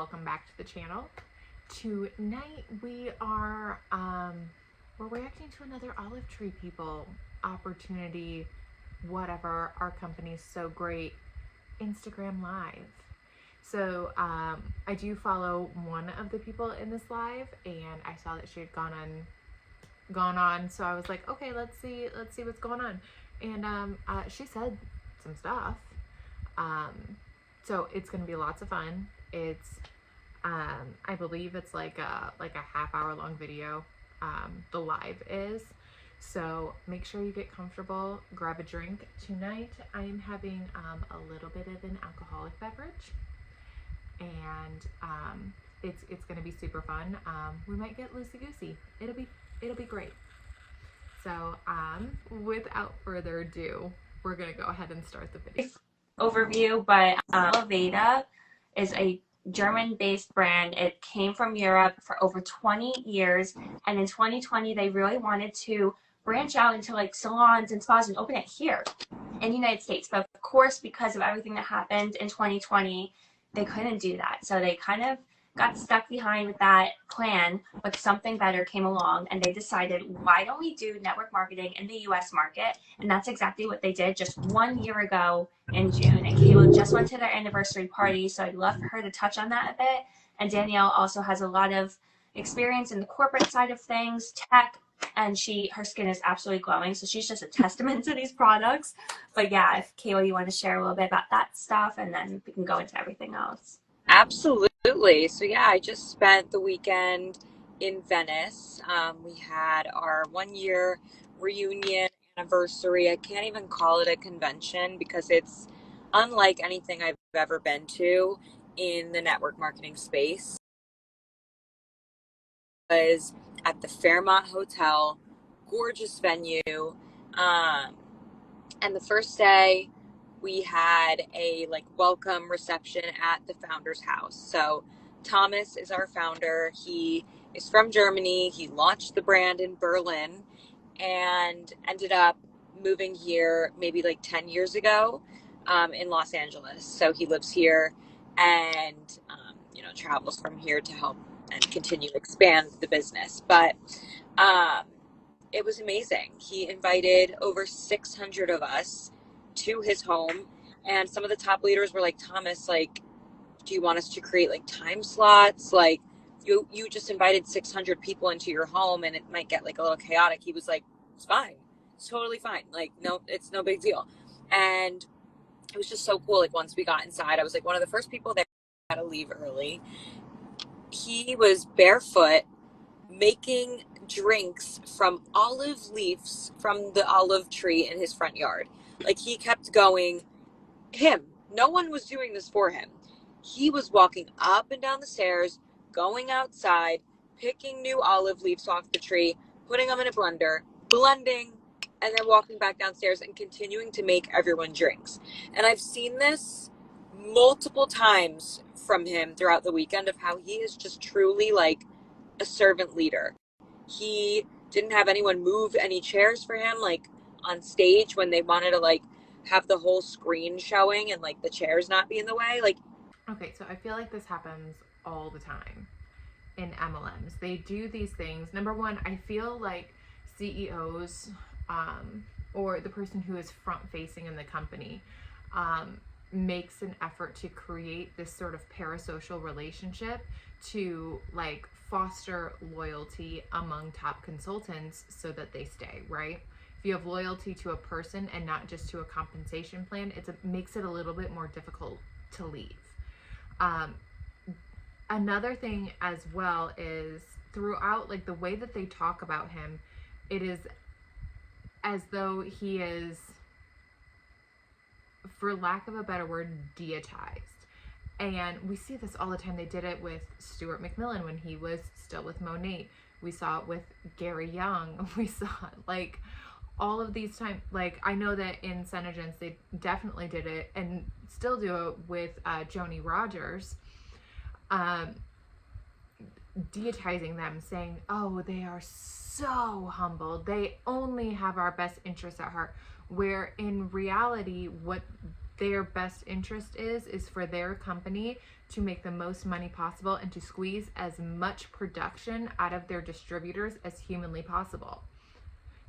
welcome back to the channel. Tonight we are we're reacting to another Olive Tree People opportunity, whatever. Our company's so great, Instagram Live. So I do follow one of the people in this live, and I saw that she had gone on, so I was like, okay, let's see what's going on. And she said some stuff. So it's gonna be lots of fun. It's I believe it's like a half-hour long video. The live is. So make sure you get comfortable, grab a drink. Tonight I am having a little bit of an alcoholic beverage, and it's gonna be super fun. We might get loosey-goosey. It'll be great. So without further ado, we're gonna go ahead and start the video. Overview, but Oliveda is a German-based brand. It came from Europe for over 20 years, and in 2020 they really wanted to branch out into like salons and spas and open it here in the United States. But of course, because of everything that happened in 2020, they couldn't do that. So they kind of got stuck behind with that plan, but something better came along, and they decided, why don't we do network marketing in the US market? And that's exactly what they did just 1 year ago in June. And Kayla just went to their anniversary party, so I'd love for her to touch on that a bit. And Danielle also has a lot of experience in the corporate side of things, tech, and her skin is absolutely glowing, so she's just a testament to these products. But yeah, if Kayla, you want to share a little bit about that stuff, and then we can go into everything else. Absolutely. So yeah, I just spent the weekend in Venice. We had our 1 year reunion anniversary. I can't even call it a convention because it's unlike anything I've ever been to in the network marketing space. It was at the Fairmont Hotel, gorgeous venue. And the first day we had a welcome reception at the founder's house. So Thomas is our founder. He is from Germany. He launched the brand in Berlin and ended up moving here maybe 10 years ago in Los Angeles. So he lives here and travels from here to help and continue to expand the business. But it was amazing. He invited over 600 of us to his home, and some of the top leaders were like, Thomas, do you want us to create time slots? You just invited 600 people into your home, and it might get a little chaotic. He was like, it's fine. It's totally fine. No, it's no big deal. And it was just so cool. Once we got inside, I was one of the first people there. Had to leave early. He was barefoot making drinks from olive leaves from the olive tree in his front yard. He kept going. No one was doing this for him. He was walking up and down the stairs, going outside, picking new olive leaves off the tree, putting them in a blender, blending, and then walking back downstairs and continuing to make everyone drinks. And I've seen this multiple times from him throughout the weekend of how he is just truly a servant leader. He didn't have anyone move any chairs for him on stage when they wanted to have the whole screen showing and the chairs not be in the way. Okay, so I feel like this happens all the time in MLMs. They do these things. Number one, I feel like CEOs or the person who is front facing in the company makes an effort to create this sort of parasocial relationship to foster loyalty among top consultants so that they stay, right? If you have loyalty to a person and not just to a compensation plan, it makes it a little bit more difficult to leave. Another thing as well is throughout the way that they talk about him, it is as though he is, for lack of a better word, deitized. And we see this all the time. They did it with Stuart McMillan when he was still with Monet. We saw it with Gary Young. We saw it all of these times. I know that in Senegens they definitely did it and still do it with Joni Rogers, deitizing them, saying, oh, they are so humble. They only have our best interests at heart. Where in reality, what their best interest is for their company to make the most money possible and to squeeze as much production out of their distributors as humanly possible.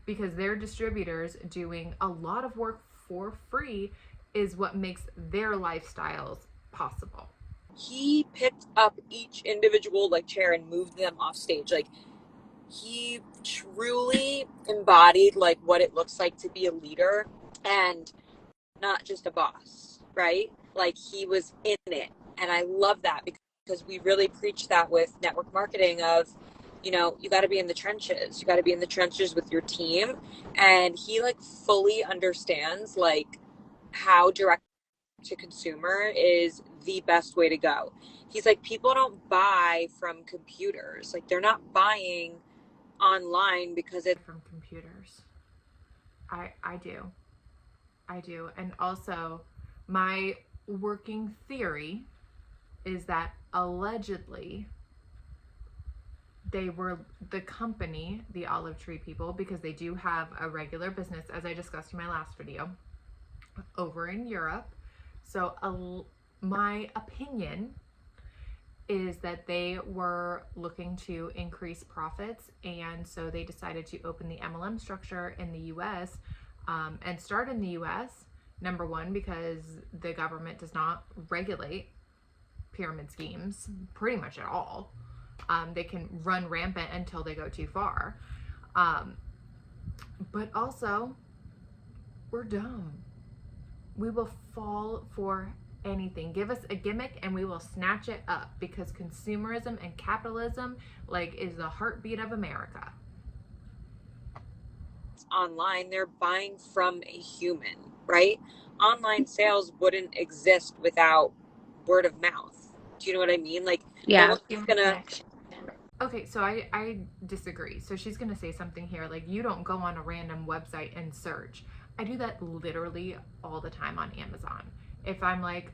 Because their distributors doing a lot of work for free is what makes their lifestyles possible. He picked up each individual like chair and moved them off stage. Like, he truly embodied like what it looks like to be a leader and not just a boss, right? Like, he was in it. And I love that because we really preach that with network marketing of, you know, you got to be in the trenches. You got to be in the trenches with your team. And he like fully understands like how direct to consumer is the best way to go. He's like, people don't buy from computers. Like, they're not buying online because it's from computers. I do. And also, my working theory is that allegedly they were the company, the Olive Tree people, because they do have a regular business, as I discussed in my last video, over in Europe. So my opinion is that they were looking to increase profits, and so they decided to open the MLM structure in the US and start in the US, number one, because the government does not regulate pyramid schemes pretty much at all. They can run rampant until they go too far. But also, we're dumb. We will fall for anything. Give us a gimmick and we will snatch it up, because consumerism and capitalism like is the heartbeat of America. online, they're buying from a human, right? Online sales wouldn't exist without word of mouth. Do you know what I mean? Like, Yeah. no one's gonna. Okay, so I disagree. So she's gonna say something here like, you don't go on a random website and search. I do that literally all the time on Amazon. If I'm like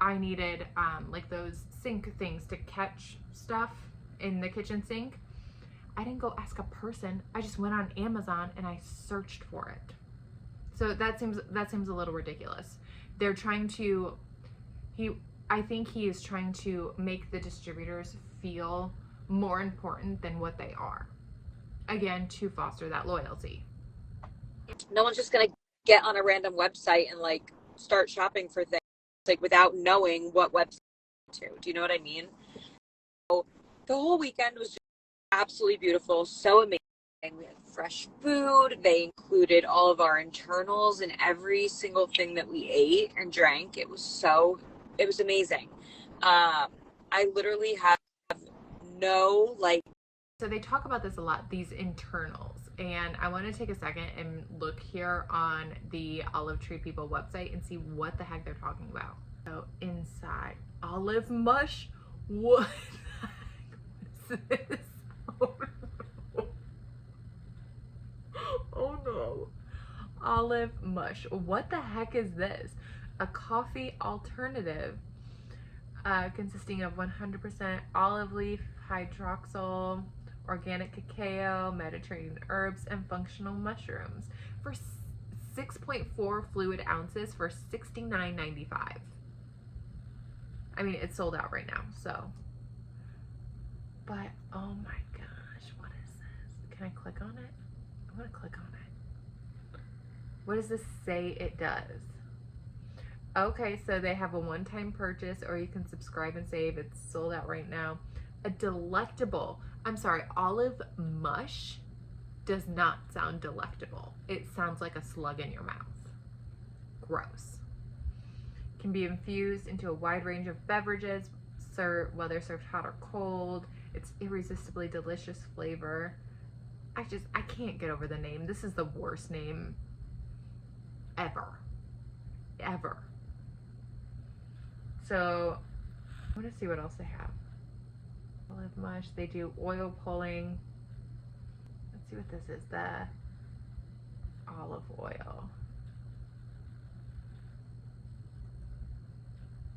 I needed like those sink things to catch stuff in the kitchen sink, I didn't go ask a person. I just went on Amazon and I searched for it. So that seems a little ridiculous. They're trying to I think he is trying to make the distributors feel more important than what they are. Again, to foster that loyalty. No one's just gonna get on a random website and like start shopping for things like without knowing what website to. Do you know what I mean? So the whole weekend was just absolutely beautiful, so amazing. We had fresh food. They included all of our internals and every single thing that we ate and drank. It was amazing. I literally have no like. So they talk about this a lot, these internals, and I want to take a second and look here on the Olive Tree People website and see what the heck they're talking about. So inside, olive mush. What is this? Oh no. Olive mush. What the heck is this? A coffee alternative consisting of 100% olive leaf, hydroxyl, organic cacao, Mediterranean herbs, and functional mushrooms for 6.4 fluid ounces for $69.95. I mean, it's sold out right now, so. But, oh my gosh, what is this? Can I click on it? I'm gonna click on it. What does this say it does? Okay, so they have a one-time purchase, or you can subscribe and save. It's sold out right now. A delectable, I'm sorry, olive mush does not sound delectable. It sounds like a slug in your mouth. Gross. Can be infused into a wide range of beverages, whether served hot or cold. It's irresistibly delicious flavor. I can't get over the name. This is the worst name ever. Ever. So, I want to see what else they have. Olive mush. They do oil pulling. Let's see what this is. The olive oil.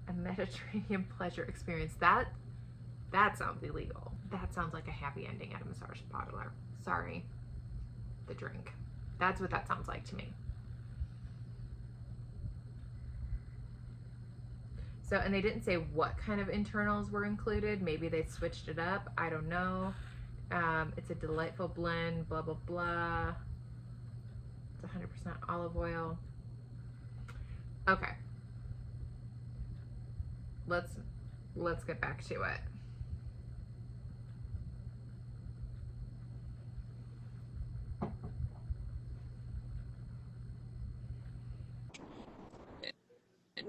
A Mediterranean pleasure experience. That sounds illegal. That sounds like a happy ending at a massage parlor. Sorry. The drink. That's what that sounds like to me. So, and they didn't say what kind of internals were included. Maybe they switched it up. I don't know. It's a delightful blend, blah, blah, blah. It's 100% olive oil. Okay. Let's get back to it.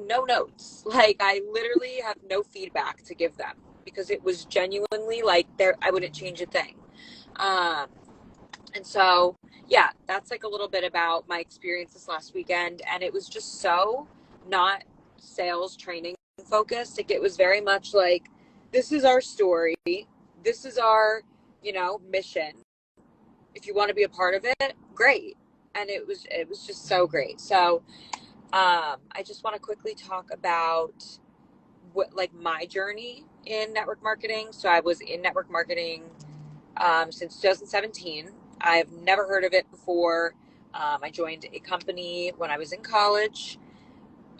No notes. Like, I literally have no feedback to give them because it was genuinely like I wouldn't change a thing. And so, yeah, that's like a little bit about my experience this last weekend. And it was just so not sales training focused. Like, it was very much like, this is our story. This is our, mission. If you want to be a part of it, great. And it was just so great. So, I just want to quickly talk about my journey in network marketing. So I was in network marketing since 2017. I've never heard of it before. I joined a company when I was in college.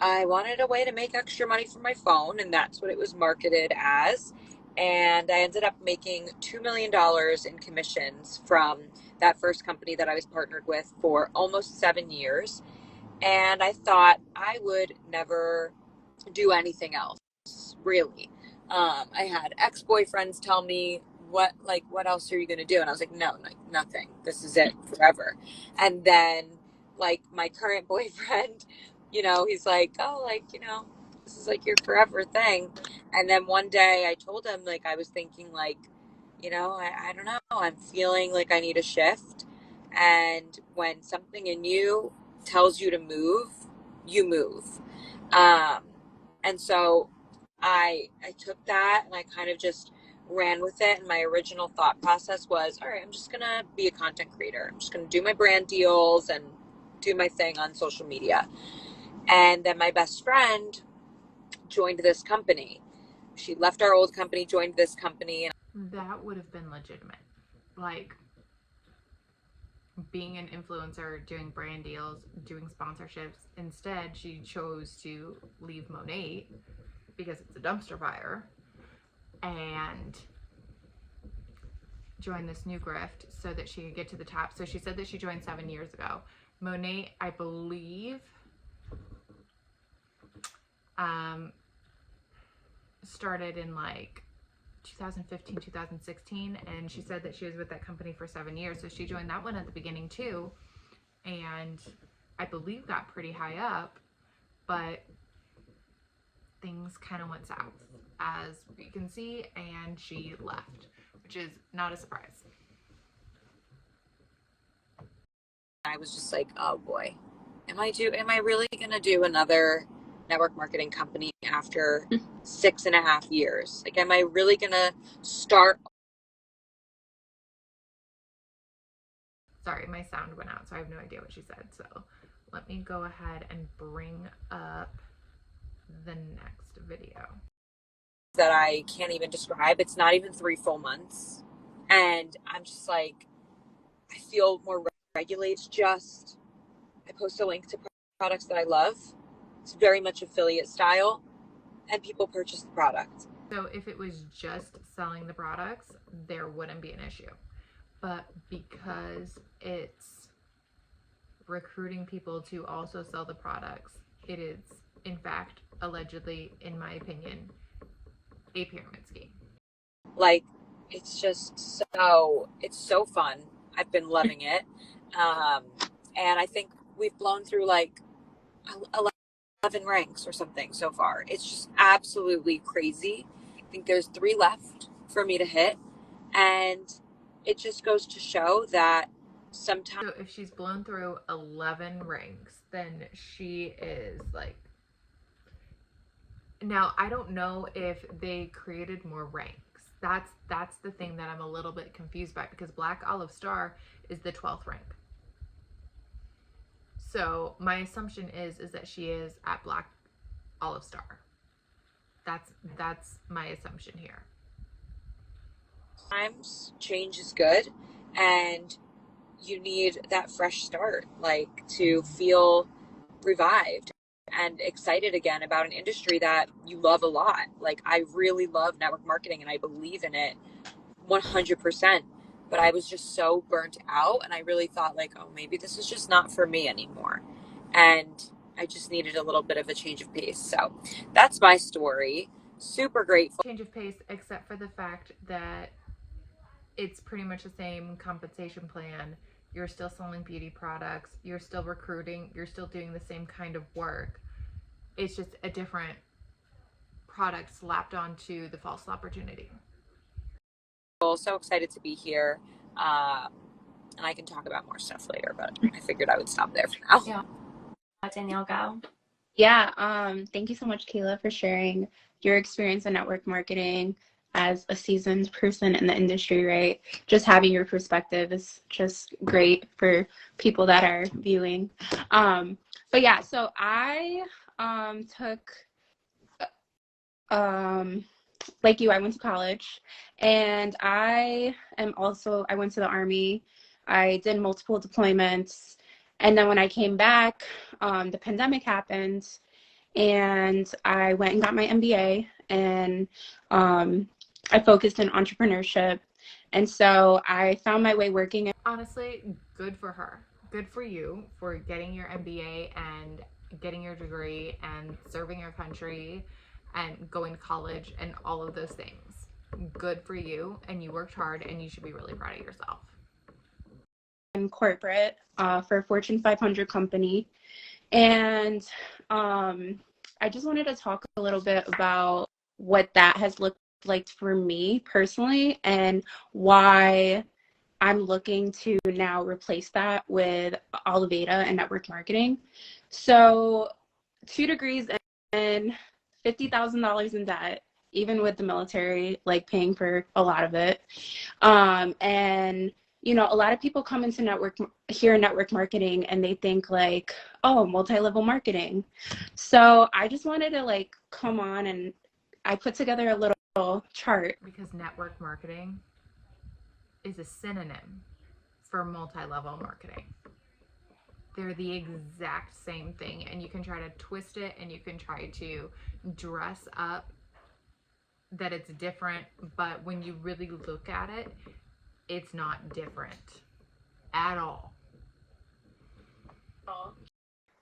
I wanted a way to make extra money from my phone, and that's what it was marketed as. And I ended up making $2 million in commissions from that first company that I was partnered with for almost 7 years. And I thought I would never do anything else, really. I had ex-boyfriends tell me, what else are you going to do? And I was like, no, nothing. This is it forever. And then my current boyfriend, he's like, oh, this is your forever thing. And then one day I told him, I was thinking I don't know, I'm feeling like I need a shift. And when something in you tells you to move, you move. And so I took that and I kind of just ran with it. And my original thought process was, all right, I'm just going to be a content creator. I'm just going to do my brand deals and do my thing on social media. And then my best friend joined this company. She left our old company, joined this company. And that would have been legitimate. Being an influencer, doing brand deals, doing sponsorships. Instead, she chose to leave Monat because it's a dumpster fire and join this new grift so that she could get to the top. So she said that she joined 7 years ago. Monat, I believe, started in 2015, 2016, and she said that she was with that company for 7 years. So she joined that one at the beginning too, and I believe got pretty high up, but things kind of went south, as we can see, and she left, which is not a surprise. I was just like, oh boy, am I really gonna do another network marketing company after 6.5 years? Am I really gonna start? Sorry, my sound went out, so I have no idea what she said. So let me go ahead and bring up the next video. That I can't even describe. It's not even 3 full months. And I'm just I feel more regulated. I post a link to products that I love. It's very much affiliate style, and people purchase the product. So if it was just selling the products, there wouldn't be an issue. But because it's recruiting people to also sell the products, it is, in fact, allegedly, in my opinion, a pyramid scheme. It's so fun. I've been loving it. And I think we've blown through 11 ranks or something so far. It's just absolutely crazy. I think there's 3 left for me to hit. And it just goes to show that sometimes. So if she's blown through 11 ranks, then she is now I don't know if they created more ranks. That's the thing that I'm a little bit confused by, because Black Olive Star is the 12th rank. So my assumption is that she is at Black Olive Star. That's my assumption here. Sometimes change is good, and you need that fresh start, to feel revived. and excited again about an industry that you love a lot. Like, I really love network marketing and I believe in it 100%. But I was just so burnt out, and I really thought, like, oh, maybe this is just not for me anymore. And I just needed a little bit of a change of pace. So that's my story. Super grateful. Change of pace, except for the fact that it's pretty much the same compensation plan. You're still selling beauty products, you're still recruiting, you're still doing the same kind of work. It's just a different product slapped onto the false opportunity. So excited to be here. And I can talk about more stuff later, but I figured I would stop there for now. Yeah. Danielle, go. Yeah, thank you so much, Kayla, for sharing your experience in network marketing as a seasoned person in the industry, right? Just having your perspective is just great for people that are viewing. But yeah, so I took like you, I went to college, and I went to the Army. I did multiple deployments, and then when I came back, the pandemic happened, and I went and got my MBA, and I focused in entrepreneurship. And so I found my way working. Honestly, good for her. Good for you for getting your MBA and getting your degree and serving your country and going to college and all of those things. Good for you, and you worked hard, and you should be really proud of yourself. In corporate for a Fortune 500 company. And I just wanted to talk a little bit about what that has looked like for me personally and why I'm looking to now replace that with oliveda and network marketing. So 2 degrees and $50,000 in debt, even with the military, like paying for a lot of it. And you know, a lot of people come into network marketing and they think like, oh, multi-level marketing. So I just wanted to like come on, and I put together a little chart. Because network marketing is a synonym for multi-level marketing. They're the exact same thing, and you can try to twist it and you can try to dress up that it's different, but when you really look at it, it's not different at all.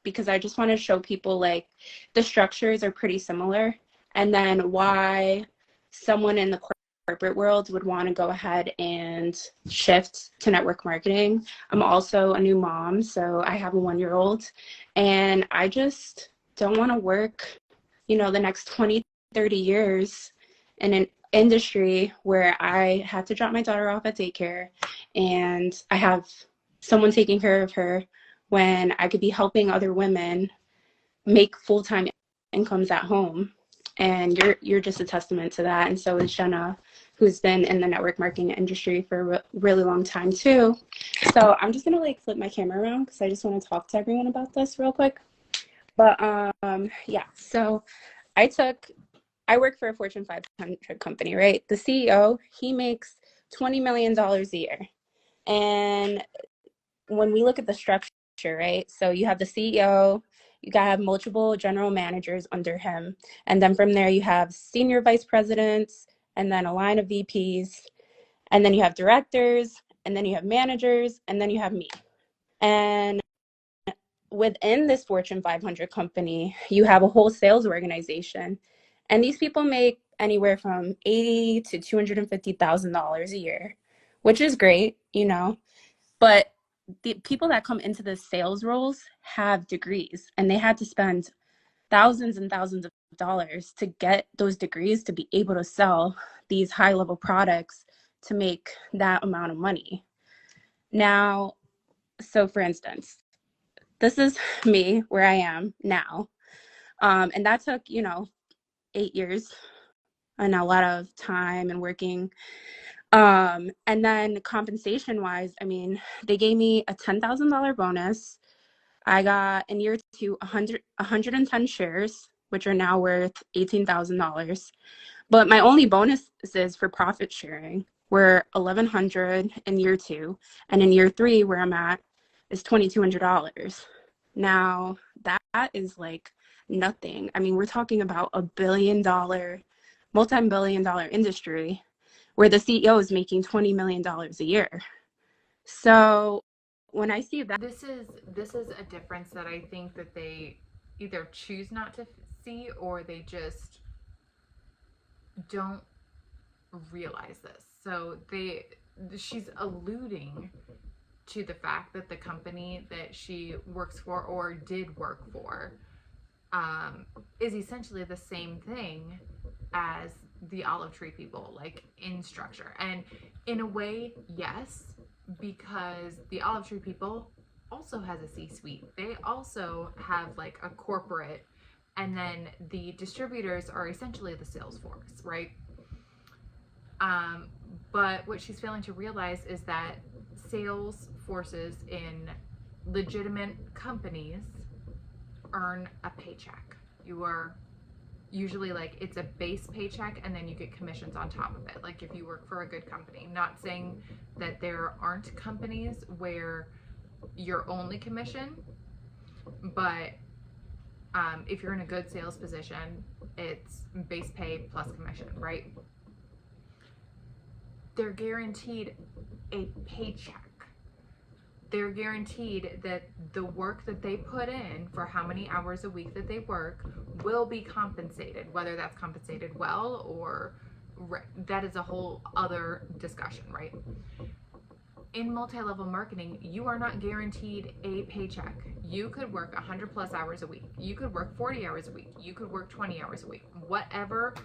Because I just want to show people like the structures are pretty similar, and then why someone in the corporate world would want to go ahead and shift to network marketing. I'm also a new mom, so I have a 1-year-old, and I just don't want to work, you know, the next 20, 30 years in an industry where I have to drop my daughter off at daycare and I have someone taking care of her when I could be helping other women make full-time incomes at home. And you're just a testament to that. And so is Jenna, who's been in the network marketing industry for a really long time too. So I'm just gonna like flip my camera around because I just want to talk to everyone about this real quick. But yeah, so I work for a Fortune 500 company, right? The CEO, he makes $20 million a year. And when we look at the structure, right? So you have the CEO, you gotta have multiple general managers under him. And then from there, you have senior vice presidents, and then a line of VPs. And then you have directors, and then you have managers, and then you have me. And within this Fortune 500 company, you have a whole sales organization. And these people make anywhere from $80,000 to $250,000 a year, which is great, you know. But the people that come into the sales roles have degrees, and they had to spend thousands and thousands of dollars to get those degrees to be able to sell these high level products to make that amount of money. Now, so for instance, this is me where I am now. And that took, you know, 8 years and a lot of time and working. And then compensation wise, I mean, they gave me a $10,000 bonus. I got in year 2 110 shares, which are now worth $18,000. But my only bonuses for profit sharing were 1,100 in year 2, and in year 3, where I'm at, is $2,200. Now that is like nothing. I mean, we're talking about a multi-billion dollar industry where the CEO is making $20 million a year. So when I see that, this is a difference that I think that they either choose not to see, or they just don't realize this. So she's alluding to the fact that the company that she works for or did work for is essentially the same thing as the olive tree people, like in structure. And in a way, yes, because the olive tree people also has a C-suite. They also have like a corporate, and then the distributors are essentially the sales force, right? But what she's failing to realize is that sales forces in legitimate companies earn a paycheck. You are usually like, it's a base paycheck and then you get commissions on top of it, like if you work for a good company. Not saying that there aren't companies where you're only commission, but if you're in a good sales position, it's base pay plus commission, right? They're guaranteed a paycheck. They're guaranteed that the work that they put in for how many hours a week that they work will be compensated, whether that's compensated well or that is a whole other discussion, right? In multi-level marketing, you are not guaranteed a paycheck. You could work 100 plus hours a week. You could work 40 hours a week. You could work 20 hours a week. Whatever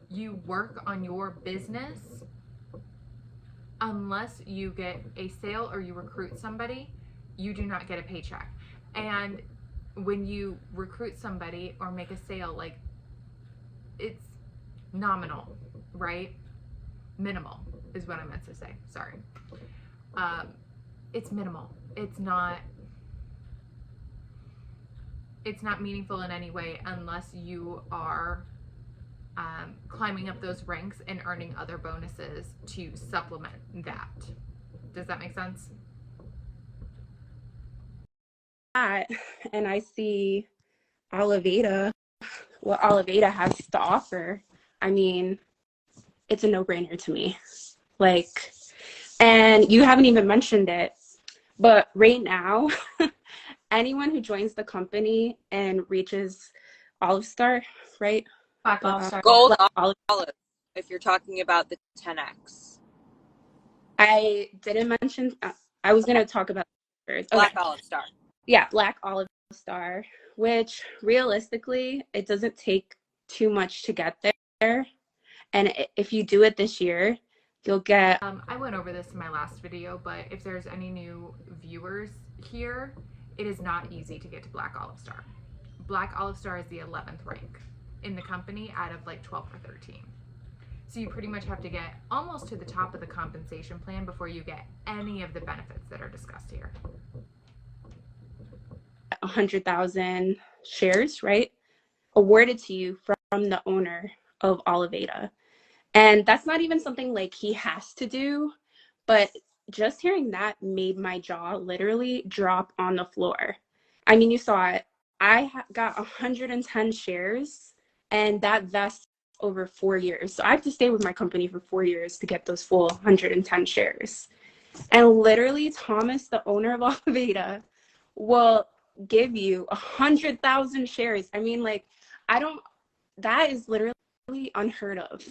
you work on your business, unless you get a sale or you recruit somebody, you do not get a paycheck. And when you recruit somebody or make a sale, like, it's nominal, right? Minimal is what I meant to say. Sorry. It's minimal. It's not meaningful in any way unless you are climbing up those ranks and earning other bonuses to supplement that. Does that make sense? and I see Oliveda, what Oliveda has to offer, I mean, it's a no-brainer to me. Like, and you haven't even mentioned it, but right now, anyone who joins the company and reaches Olive Star, right? Black Olive Star. Gold Olive. olive, if you're talking about the 10X. I didn't mention, I was going to talk about Black Olive Star. Yeah, Black Olive Star, which realistically, it doesn't take too much to get there. And if you do it this year, you'll get... I went over this in my last video, but if there's any new viewers here, it is not easy to get to Black Olive Star. Black Olive Star is the 11th rank in the company out of like 12 or 13. So you pretty much have to get almost to the top of the compensation plan before you get any of the benefits that are discussed here. 100,000 shares, right? Awarded to you from the owner of Oliveda. And that's not even something like he has to do, but just hearing that made my jaw literally drop on the floor. I mean, you saw it. I got 110 shares, and that vests over 4 years. So I have to stay with my company for 4 years to get those full 110 shares. And literally, Thomas, the owner of Oliveda, will give you 100,000 shares. I mean, like, that is literally unheard of.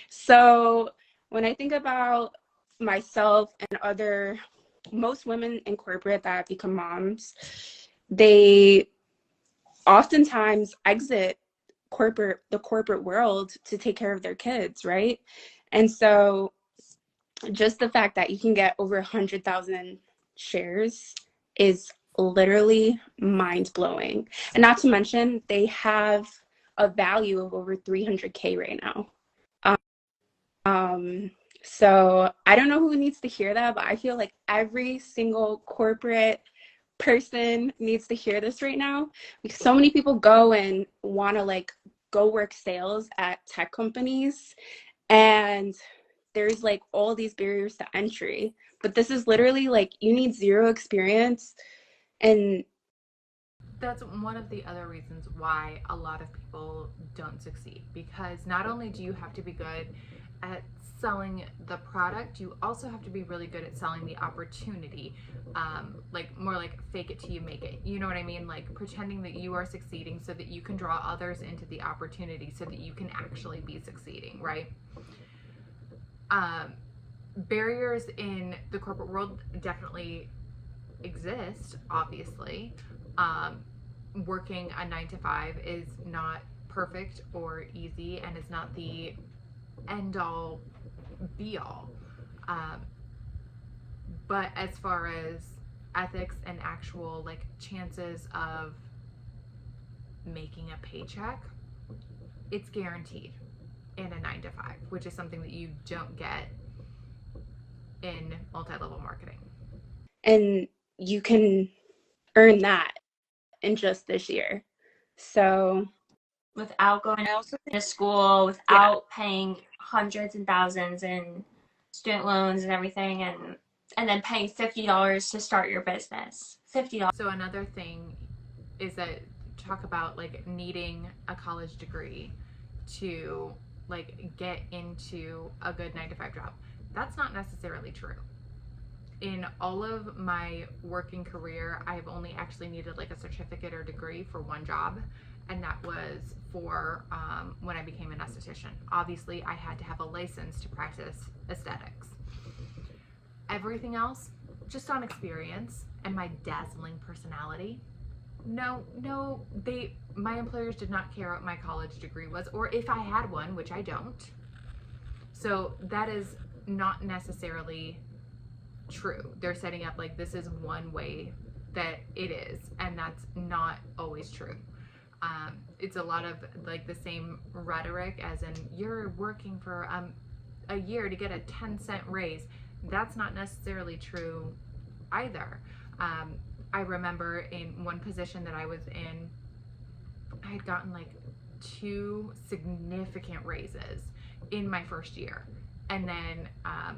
So when I think about myself and most women in corporate that become moms, they oftentimes exit the corporate world to take care of their kids, right? And so just the fact that you can get over 100,000 shares is literally mind-blowing. And not to mention, they have a value of over 300K right now. So I don't know who needs to hear that, but I feel like every single corporate person needs to hear this right now, because so many people go and want to like go work sales at tech companies, and there's like all these barriers to entry. But this is literally like, you need zero experience, and that's one of the other reasons why a lot of people don't succeed, because not only do you have to be good at selling the product, you also have to be really good at selling the opportunity. Like more like fake it till you make it. You know what I mean? Like pretending that you are succeeding so that you can draw others into the opportunity so that you can actually be succeeding, right? Barriers in the corporate world definitely exist, obviously. Working a 9 to 5 is not perfect or easy and is not the end all be all. But as far as ethics and actual like chances of making a paycheck, it's guaranteed in a 9 to 5, which is something that you don't get in multi-level marketing. And you can earn that in just this year. So without going I also to school, without paying hundreds and thousands in student loans and everything, and then paying $50 to start your business. $50. So another thing is that talk about like needing a college degree to like get into a good 9 to 5 job. That's not necessarily true. In all of my working career, I've only actually needed like a certificate or degree for one job, and that was for when I became an esthetician. Obviously, I had to have a license to practice aesthetics. Everything else, just on experience and my dazzling personality. No, my employers did not care what my college degree was, or if I had one, which I don't. So that is not necessarily true. They're setting up like this is one way that it is, and that's not always true. It's a lot of like the same rhetoric as in you're working for a year to get a 10-cent raise. That's not necessarily true either. I remember in one position that I was in, I had gotten like 2 significant raises in my first year. And then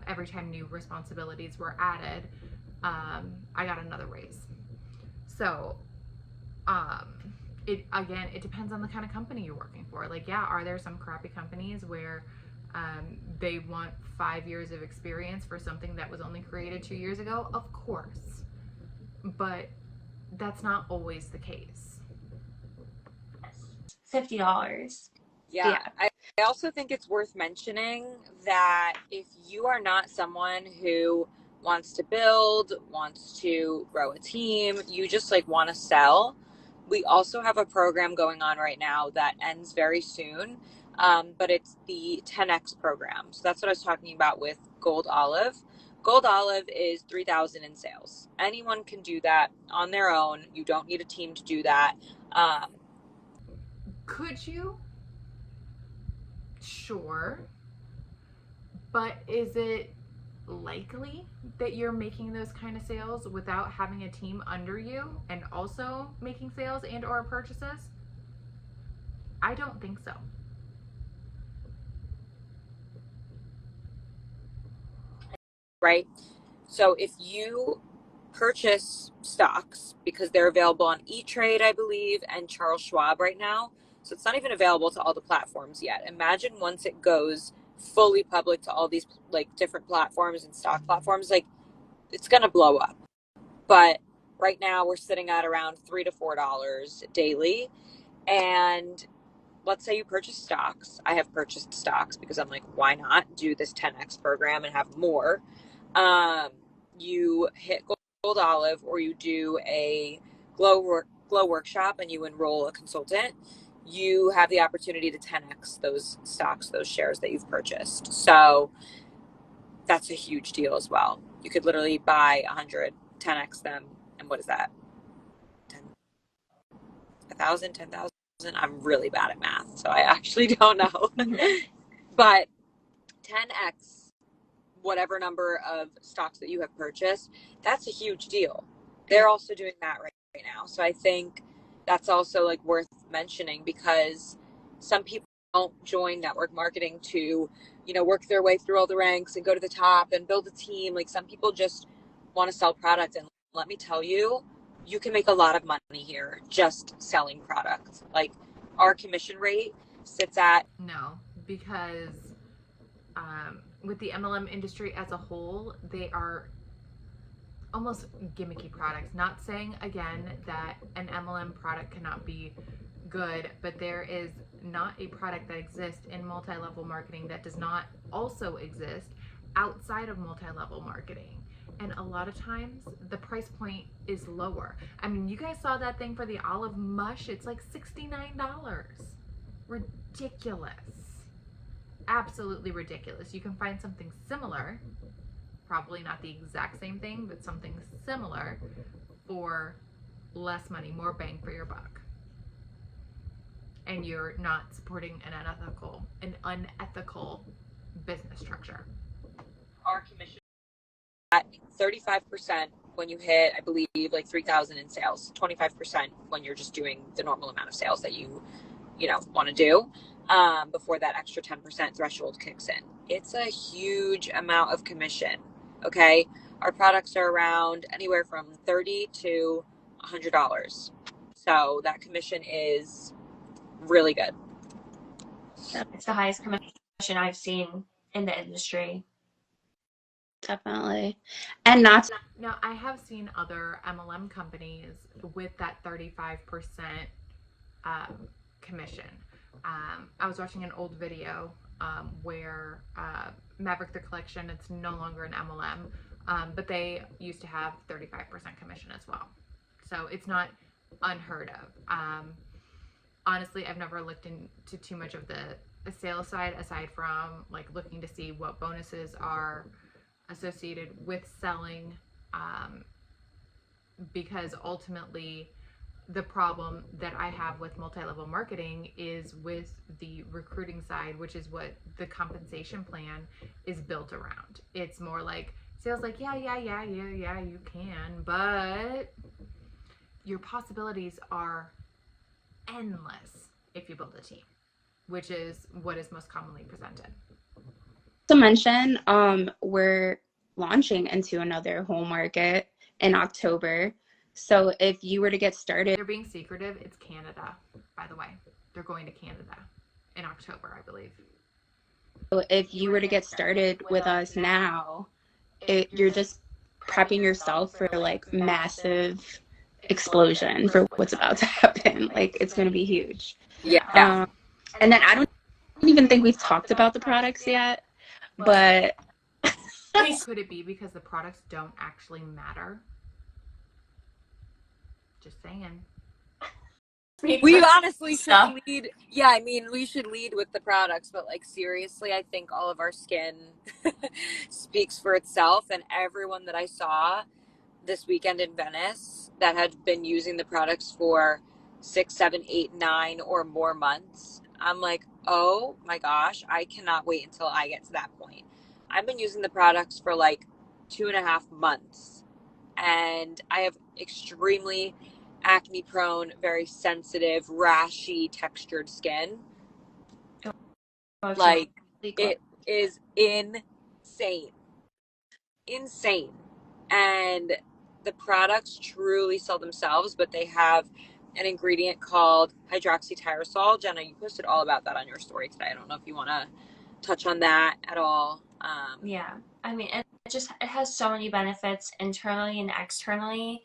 every time new responsibilities were added, I got another raise. So it depends on the kind of company you're working for. Like, yeah, are there some crappy companies where they want 5 years of experience for something that was only created 2 years ago? Of course. But that's not always the case. $50. Yeah. I also think it's worth mentioning that if you are not someone who wants to build, wants to grow a team, you just like want to sell, we also have a program going on right now that ends very soon. But it's the 10X program. So that's what I was talking about with Gold Olive. Gold Olive is 3,000 in sales. Anyone can do that on their own. You don't need a team to do that. Could you? Sure. But is it likely that you're making those kind of sales without having a team under you and also making sales and or purchases? I don't think so. Right? So if you purchase stocks, because they're available on E-Trade, I believe, and Charles Schwab right now, so it's not even available to all the platforms yet. Imagine once it goes fully public to all these like different platforms and stock platforms, like it's gonna blow up. But right now we're sitting at around $3 to $4 daily. And let's say you purchase stocks. I have purchased stocks because I'm like, why not do this 10X program and have more? You hit Gold Olive, or you do a glow workshop and you enroll a consultant, you have the opportunity to 10X those stocks, those shares that you've purchased. So that's a huge deal as well. You could literally buy 100, 10X them. And what is that? 1,000, 10,000? I'm really bad at math, so I actually don't know. But 10X whatever number of stocks that you have purchased, that's a huge deal. They're also doing that right now. So I think that's also like worth mentioning, because some people don't join network marketing to, work their way through all the ranks and go to the top and build a team. Like some people just want to sell product. And let me tell you, you can make a lot of money here just selling product. Like our commission rate sits at No, because with the MLM industry as a whole, they are almost gimmicky products. Not saying again that an MLM product cannot be good, but there is not a product that exists in multi-level marketing that does not also exist outside of multi-level marketing. And a lot of times the price point is lower. I mean, you guys saw that thing for the olive mush, it's like $69. Ridiculous. Absolutely ridiculous. You can find something similar, probably not the exact same thing, but something similar for less money, more bang for your buck. And you're not supporting an unethical business structure. our commission at 35% when you hit, I believe, like 3,000 in sales, 25% when you're just doing the normal amount of sales that you want to do before that extra 10% threshold kicks in. It's a huge amount of commission. Okay. Our products are around anywhere from $30 to $100. So that commission is really good. It's the highest commission I've seen in the industry. Definitely. And not Now, I have seen other MLM companies with that 35% commission. I was watching an old video where Maverick the Collection, it's no longer an MLM, but they used to have 35% commission as well. So it's not unheard of. Honestly, I've never looked into too much of the sales side aside from like looking to see what bonuses are associated with selling, because ultimately the problem that I have with multi-level marketing is with the recruiting side, which is what the compensation plan is built around. It's more like sales, like yeah, you can, but your possibilities are endless if you build a team, which is what is most commonly presented. to mention, we're launching into another home market in October. So if you were to get started, They're being secretive. It's Canada, by the way. They're going to Canada in October, I believe. so if you were to get started with us now, you're just prepping yourself for like massive explosion for what's about to happen. Like it's going to be huge. Yeah. And then I don't even think we've talked about the products yet, but Could it be because the products don't actually matter? Just saying. We honestly should lead. Yeah, I mean, we should lead with the products, but like seriously, I think all of our skin speaks for itself. And everyone that I saw this weekend in Venice that had been using the products for 6, 7, 8, 9 or more months, I'm like, oh my gosh, I cannot wait until I get to that point. I've been using the products for like 2.5 months, and I have extremely acne prone, very sensitive, rashy, textured skin. Like, it is insane. And the products truly sell themselves, but they have an ingredient called hydroxytyrosol. Jenna, you posted all about that on your story today. I don't know if you want to touch on that at all. Yeah, I mean, it has so many benefits internally and externally.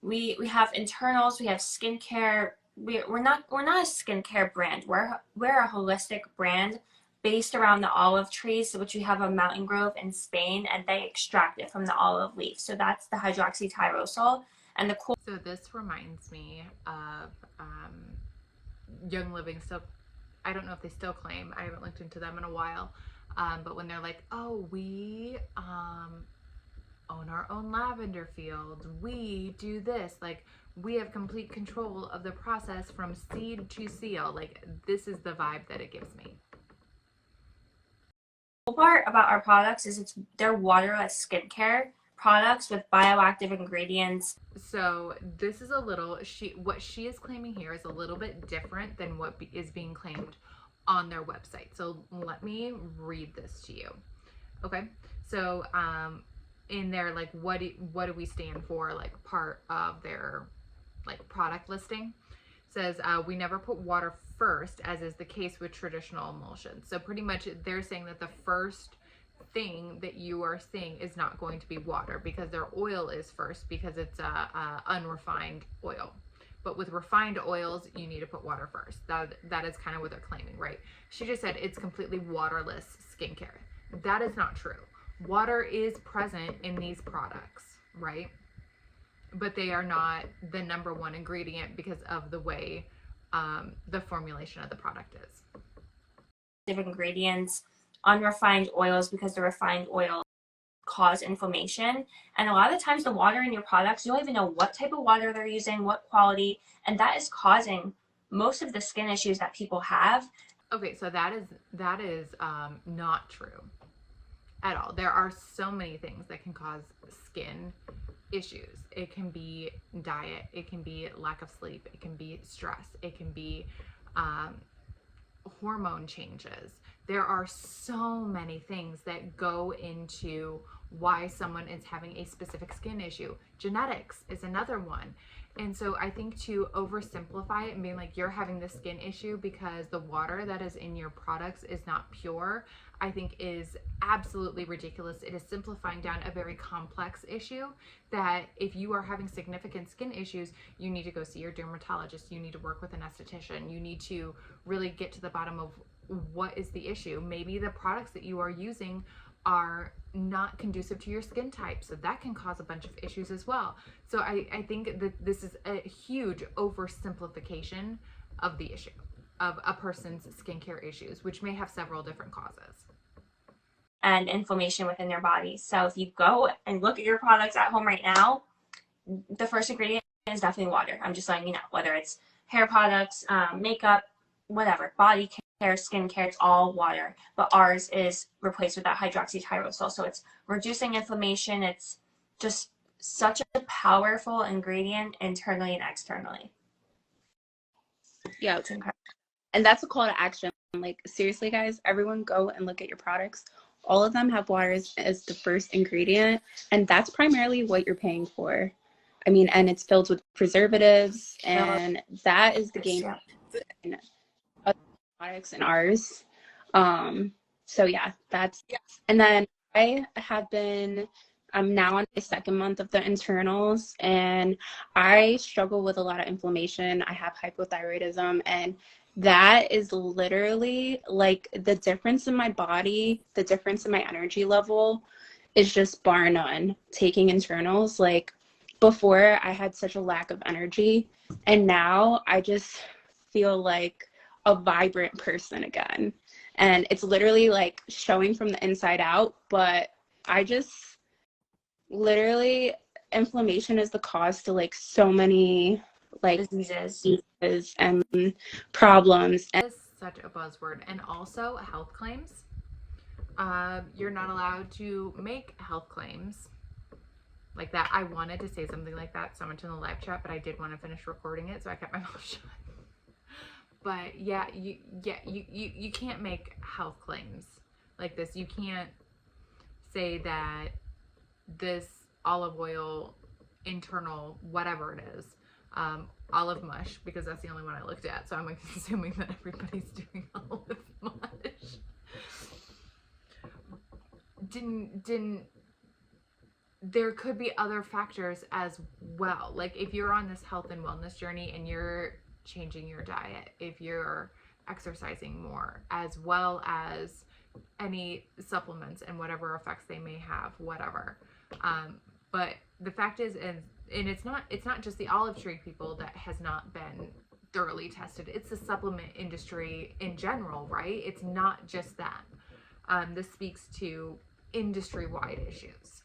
We have internals, we have skincare. We're not a skincare brand. We're a holistic brand based around the olive trees, which we have a mountain grove in Spain, and they extract it from the olive leaf. So that's the hydroxytyrosol. And the cool. So this reminds me of Young Living. So I don't know if they still claim. I haven't looked into them in a while. But when they're like, oh, we own our own lavender fields, we do this, like we have complete control of the process from seed to seal. Like this is the vibe that it gives me. The cool part about our products is they're waterless skincare products with bioactive ingredients. So this is a little, what she is claiming here is a little bit different than what is being claimed on their website. So let me read this to you. Okay. So in there, like what do we stand for, like part of their like product listing. Says we never put water first, as is the case with traditional emulsions. So pretty much they're saying that the first thing that you are seeing is not going to be water, because their oil is first, because it's a unrefined oil. But with refined oils, you need to put water first. That is kind of what they're claiming, right? She just said it's completely waterless skincare. That is not true. Water is present in these products, right? But they are not the number one ingredient because of the way the formulation of the product is. Different ingredients, unrefined oils, because the refined oils cause inflammation. And a lot of the times the water in your products, you don't even know what type of water they're using, what quality, and that is causing most of the skin issues that people have. Okay, so that is not true at all. There are so many things that can cause skin issues. It can be diet, it can be lack of sleep, it can be stress, it can be hormone changes. There are so many things that go into why someone is having a specific skin issue. Genetics is another one. And so I think to oversimplify it and being like, you're having this skin issue because the water that is in your products is not pure, I think is absolutely ridiculous. It is simplifying down a very complex issue that if you are having significant skin issues, you need to go see your dermatologist. You need to work with an esthetician. You need to really get to the bottom of what is the issue. Maybe the products that you are using are not conducive to your skin type, so that can cause a bunch of issues as well. So I think that this is a huge oversimplification of the issue of a person's skincare issues, which may have several different causes. And inflammation within their body. So if you go and look at your products at home right now, the first ingredient is definitely water. I'm just letting you know, whether it's hair products, makeup, whatever, body care, skin care, it's all water. But ours is replaced with that hydroxytyrosol. So it's reducing inflammation. It's just such a powerful ingredient internally and externally. Yeah, it's incredible. And that's a call to action. Like, seriously, guys, everyone go and look at your products. All of them have water as the first ingredient, and that's primarily what you're paying for. I mean, and it's filled with preservatives, and that is the game in other products and ours. So yeah, and then I'm now on my second month of the internals, and I struggle with a lot of inflammation. I have hypothyroidism, and that is literally like the difference in my body, the difference in my energy level is just bar none. Taking internals, like before I had such a lack of energy, and now I just feel like a vibrant person again. And it's literally like showing from the inside out, but I just literally, inflammation is the cause to like so many like diseases and problems. That is such a buzzword. And also health claims. You're not allowed to make health claims like that. I wanted to say something like that so much in the live chat, but I did want to finish recording it, so I kept my mouth shut. But yeah, you can't make health claims like this. You can't say that this olive oil internal whatever it is, olive mush, because that's the only one I looked at, so I'm like assuming that everybody's doing olive mush, didn't there could be other factors as well. Like if you're on this health and wellness journey and you're changing your diet, if you're exercising more, as well as any supplements and whatever effects they may have, whatever. But the fact is, and it's not just the olive tree people that has not been thoroughly tested. It's the supplement industry in general, right? It's not just that. This speaks to industry-wide issues.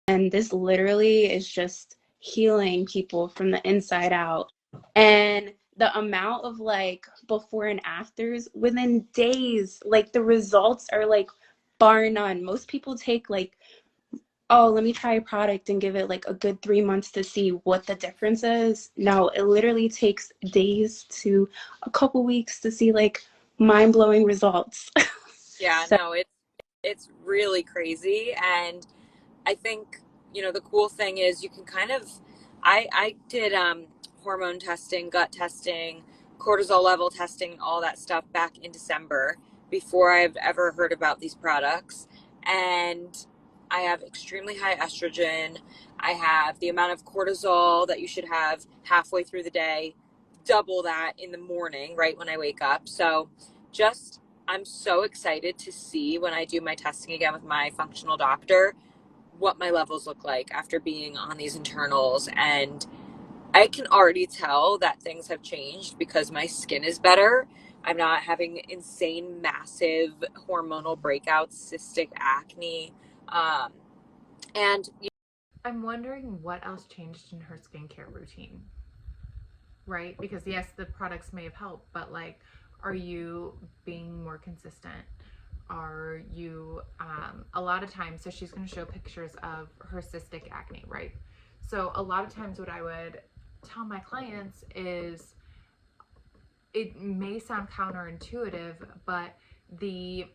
And this literally is just healing people from the inside out. And the amount of like before and afters within days, like the results are like bar none. Most people take like, oh, let me try a product and give it like a good 3 months to see what the difference is. No, it literally takes days to a couple weeks to see like mind-blowing results. Yeah, So, no, it's really crazy. And I think, the cool thing is you can kind of, I did hormone testing, gut testing, cortisol level testing, all that stuff back in December before I've ever heard about these products. And I have extremely high estrogen. I have the amount of cortisol that you should have halfway through the day, double that in the morning, right when I wake up. So just, I'm so excited to see when I do my testing again with my functional doctor, what my levels look like after being on these internals. And I can already tell that things have changed because my skin is better. I'm not having insane, massive hormonal breakouts, cystic acne. And I'm wondering what else changed in her skincare routine, right? Because yes, the products may have helped, but like, are you being more consistent? Are you, a lot of times, so she's going to show pictures of her cystic acne, right? So a lot of times what I would tell my clients is, it may sound counterintuitive, but the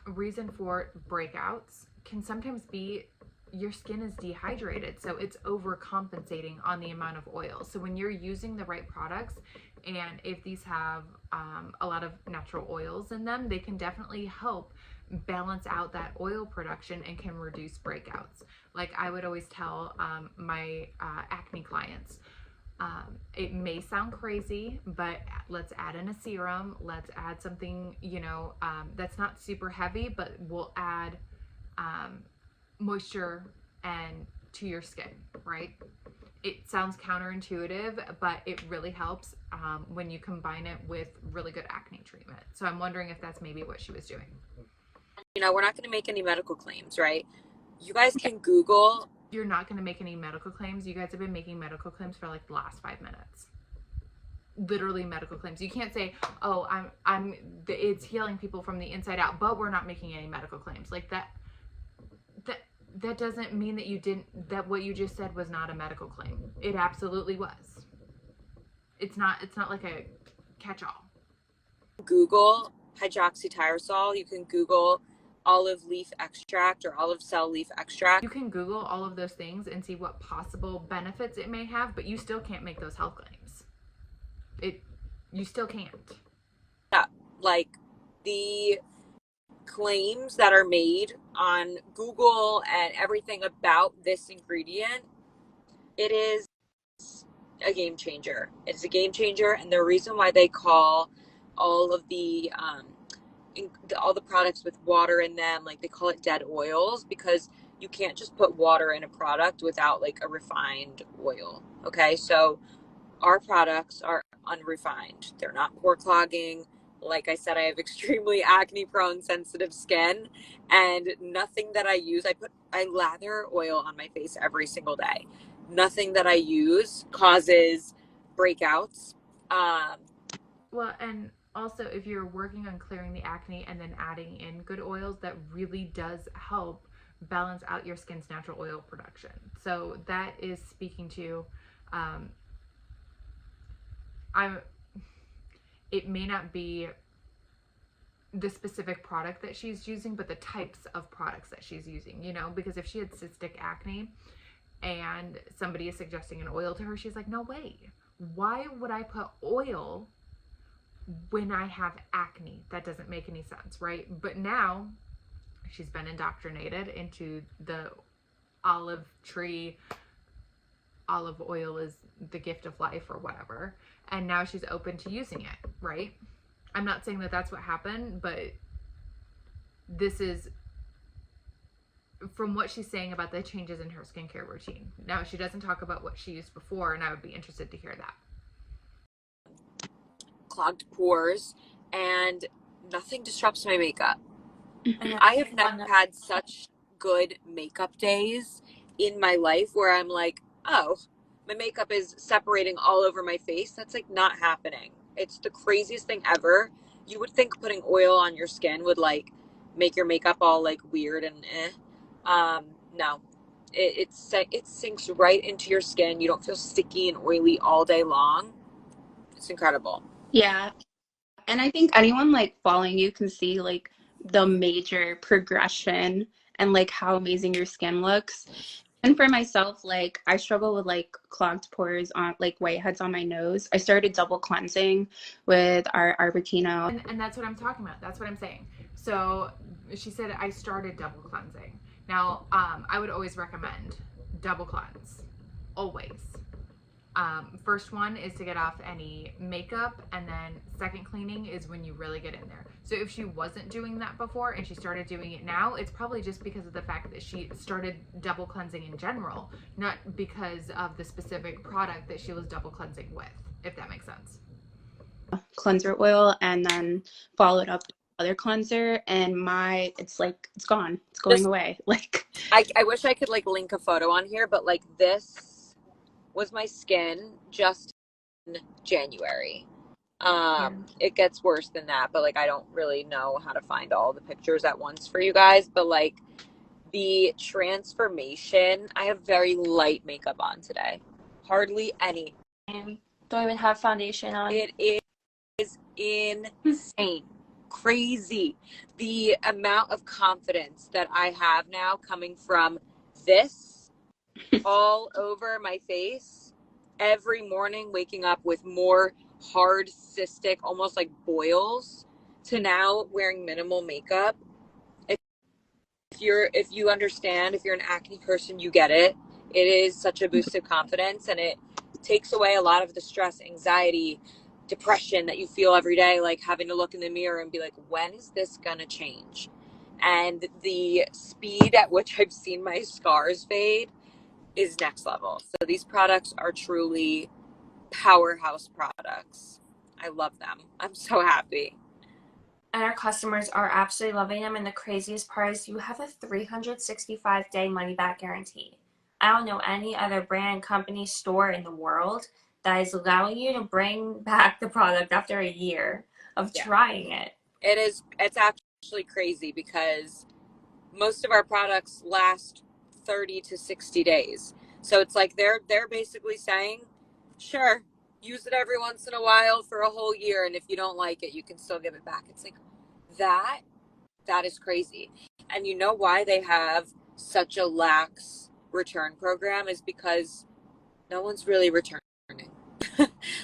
reason for breakouts can sometimes be your skin is dehydrated, so it's overcompensating on the amount of oil. So when you're using the right products, and if these have a lot of natural oils in them, they can definitely help balance out that oil production and can reduce breakouts. Like I would always tell my acne clients, it may sound crazy, but let's add in a serum. Let's add something, that's not super heavy, but will add moisture and to your skin, right? It sounds counterintuitive, but it really helps when you combine it with really good acne treatment. So I'm wondering if that's maybe what she was doing. we're not going to make any medical claims, right? You guys can Google. You're not going to make any medical claims. You guys have been making medical claims for like the last 5 minutes. Literally medical claims. You can't say, "Oh, it's healing people from the inside out," but we're not making any medical claims. Like that doesn't mean that what you just said was not a medical claim. It absolutely was. It's not like a catch-all. Google hydroxytyrosol. You can Google olive leaf extract or olive cell leaf extract. You can Google all of those things and see what possible benefits it may have, but you still can't make those health claims. You still can't. Yeah, like the claims that are made on Google and everything about this ingredient, it is a game changer. It's a game changer, and the reason why they call all of all the products with water in them, like they call it dead oils, because you can't just put water in a product without like a refined oil. Okay, so our products are unrefined. They're not pore clogging. Like I said, I have extremely acne prone sensitive skin, and nothing that I use, I lather oil on my face every single day. Nothing that I use causes breakouts. Well, and also if you're working on clearing the acne and then adding in good oils, that really does help balance out your skin's natural oil production. So that is speaking to, it may not be the specific product that she's using, but the types of products that she's using, because if she had cystic acne and somebody is suggesting an oil to her, she's like, no way. Why would I put oil when I have acne? That doesn't make any sense, right? But now she's been indoctrinated into the olive oil is the gift of life or whatever. And now she's open to using it, right? I'm not saying that that's what happened, but this is from what she's saying about the changes in her skincare routine. Now, she doesn't talk about what she used before, and I would be interested to hear that. Clogged pores, and nothing disrupts my makeup. I have never had such good makeup days in my life where I'm like, oh, my makeup is separating all over my face. That's like not happening. It's the craziest thing ever. You would think putting oil on your skin would like make your makeup all like weird and no. It sinks right into your skin. You don't feel sticky and oily all day long. It's incredible. Yeah. And I think anyone like following you can see like the major progression and like how amazing your skin looks. And for myself, like I struggle with like clogged pores on like whiteheads on my nose. I started double cleansing with our Arbutina. And that's what I'm talking about. That's what I'm saying. So she said I started double cleansing. Now, I would always recommend double cleanse, always. First one is to get off any makeup, and then second cleaning is when you really get in there. So if she wasn't doing that before and she started doing it now, it's probably just because of the fact that she started double cleansing in general, not because of the specific product that she was double cleansing with, if that makes sense. Cleanser oil and then followed up with other cleanser, and it's like it's gone. It's going away. Like I wish I could like link a photo on here, but like this was my skin just in January. It gets worse than that, but like I don't really know how to find all the pictures at once for you guys, but like the transformation, I have very light makeup on today. Hardly any. Don't even have foundation on. It is insane. Crazy. The amount of confidence that I have now coming from this all over my face every morning, waking up with more hard cystic, almost like boils, to now wearing minimal makeup. If you understand, if you're an acne person, you get it. It is such a boost of confidence, and it takes away a lot of the stress, anxiety, depression that you feel every day, like having to look in the mirror and be like, when is this gonna change? And the speed at which I've seen my scars fade is next level. So these products are truly powerhouse products. I love them. I'm so happy. And our customers are absolutely loving them. And the craziest part is you have a 365-day money back guarantee. I don't know any other brand, company, store in the world that is allowing you to bring back the product after a year of trying it. It's actually crazy because most of our products last 30 to 60 days. So it's like they're basically saying, sure, use it every once in a while for a whole year, and if you don't like it, you can still give it back. It's like that is crazy. And you know why they have such a lax return program is because no one's really returning.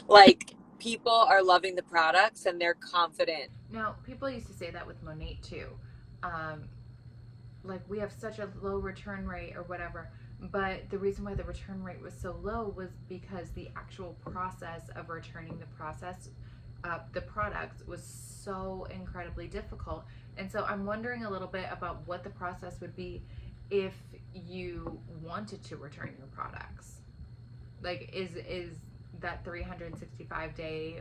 Like, people are loving the products and they're confident. Now, people used to say that with Monate too. Like, we have such a low return rate or whatever, but the reason why the return rate was so low was because the actual process of returning the products was so incredibly difficult. And so I'm wondering a little bit about what the process would be if you wanted to return your products. Like, is that 365-day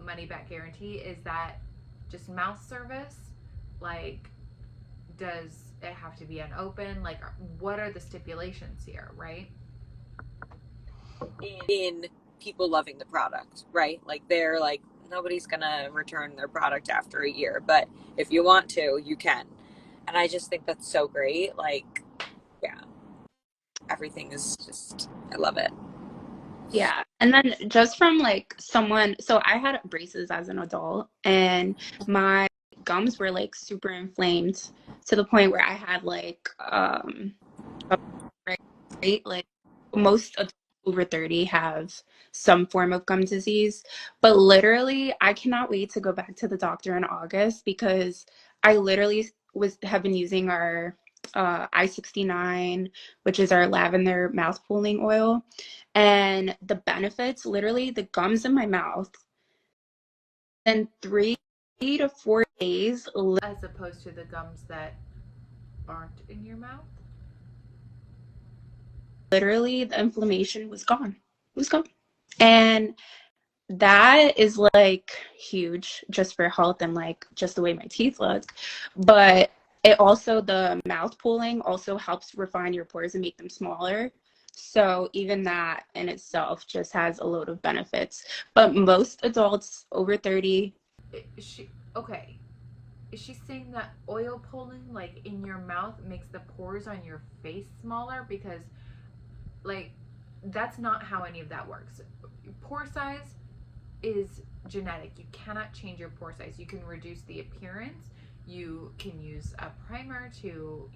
money back guarantee, is that just mouth service? Like, does it have to be unopened? Like, what are the stipulations here, right? In people loving the product, right? Like, they're like, nobody's gonna return their product after a year, but if you want to, you can. And I just think that's so great. Like, yeah, everything is just, I love it. yeah. And then just from like someone, so I had braces as an adult, and my gums were like super inflamed to the point where I had like right, like most adults over 30 have some form of gum disease. But literally, I cannot wait to go back to the doctor in August because I literally have been using our I-69, which is our lavender mouth cooling oil. And the benefits, literally, the gums in my mouth, in 3 to 4 days. As opposed to the gums that aren't in your mouth? Literally, the inflammation was gone. It was gone. And that is like huge just for health and like just the way my teeth look. But it also, the mouth pulling also helps refine your pores and make them smaller. So even that in itself just has a load of benefits. But most adults over 30. Okay. Is she saying that oil pulling, like in your mouth, makes the pores on your face smaller? Because, like, that's not how any of that works. Pore size is genetic. You cannot change your pore size. You can reduce the appearance. You can use a primer to,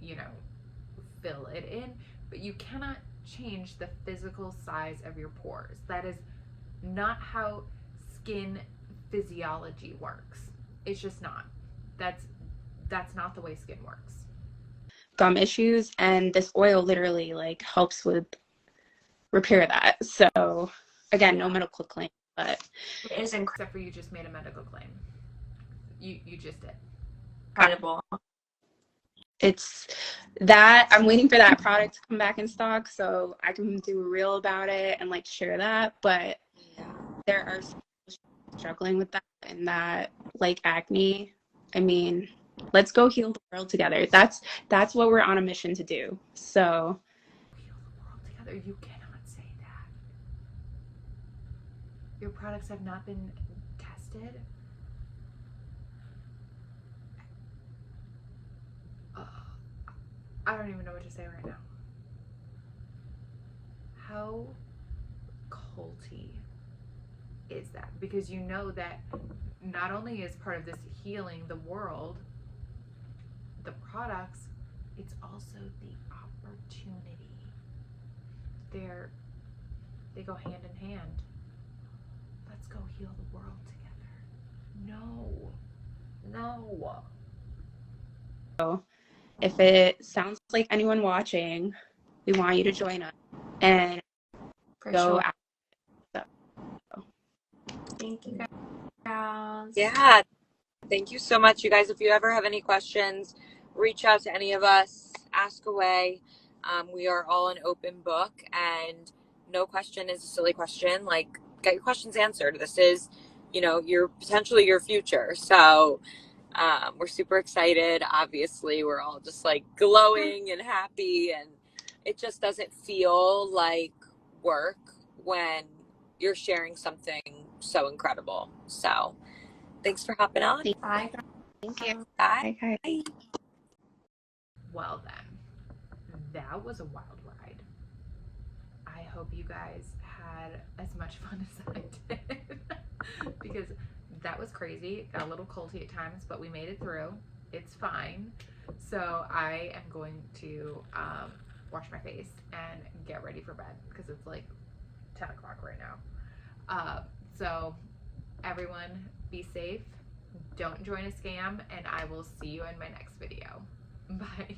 fill it in, but you cannot change the physical size of your pores. That is not how skin physiology works. It's just not. That's not the way skin works. Gum issues, and this oil literally like helps with repair that. So again, no medical claim, but It is Except for you just made a medical claim. You just did. incredible. it's that I'm waiting for that product to come back in stock so I can do a reel about it and like share that. But there are some people struggling with that, and that like acne. I mean, let's go heal the world together. That's what we're on a mission to do. So Heal the world together. You cannot say that. Your products have not been tested. I don't even know what to say right now. How culty is that? Because you know that not only is part of this healing the world, the products, it's also the opportunity. They go hand in hand. Let's go heal the world together. No. if it sounds like anyone watching, we want you to join us and For go sure. out. Thank you guys. Yeah. Thank you so much, you guys. If you ever have any questions, reach out to any of us, ask away. We are all an open book, and no question is a silly question. Like, get your questions answered. This is, your potentially your future. So we're super excited. Obviously, we're all just like glowing and happy, and it just doesn't feel like work when you're sharing something so incredible. So thanks for hopping on. Bye, Thank you. Bye. Bye. Well then, that was a wild ride. I hope you guys had as much fun as I did. Because that was crazy. Got a little culty at times, but we made it through. It's fine. So I am going to wash my face and get ready for bed because it's like 10 o'clock right now. So everyone be safe. Don't join a scam, and I will see you in my next video. Bye.